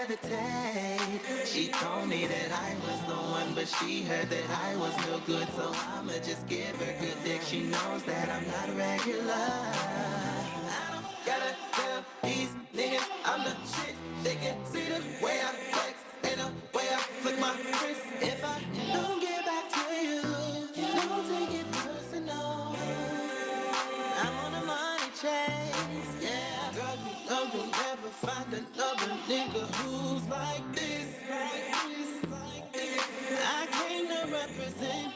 levitate. She told me that I was the one, but she heard that I was no good. So I'ma just give her good dick. She knows that I'm not regular. I don't gotta tell these niggas I'm the shit. They can see the way I flex and the way I flick my wrist. If I don't get back to you, don't take it personal. I'm on a money chase, yeah. Girl, you know you'll never find another nigga who's like this. I came to represent.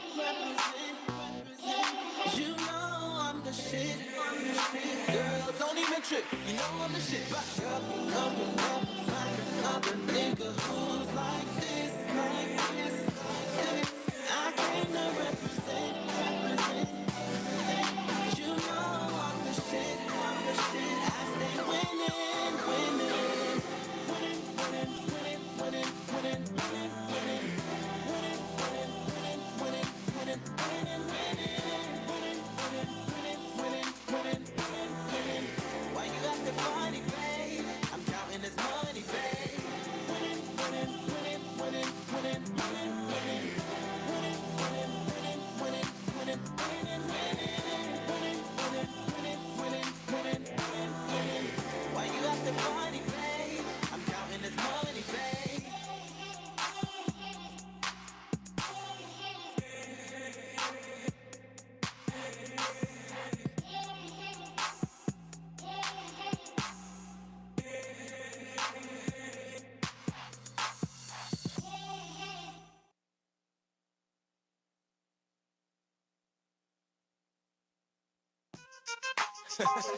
You know I'm the shit. Girl, don't even trip. You know I'm the shit. But girl, you know you'll never find another nigga who's like this. I came to represent. You know I'm the shit. I stay winning. Why you acting funny, babe? I'm counting this money, babe. Why you acting funny, babe? I'm counting this money, babe.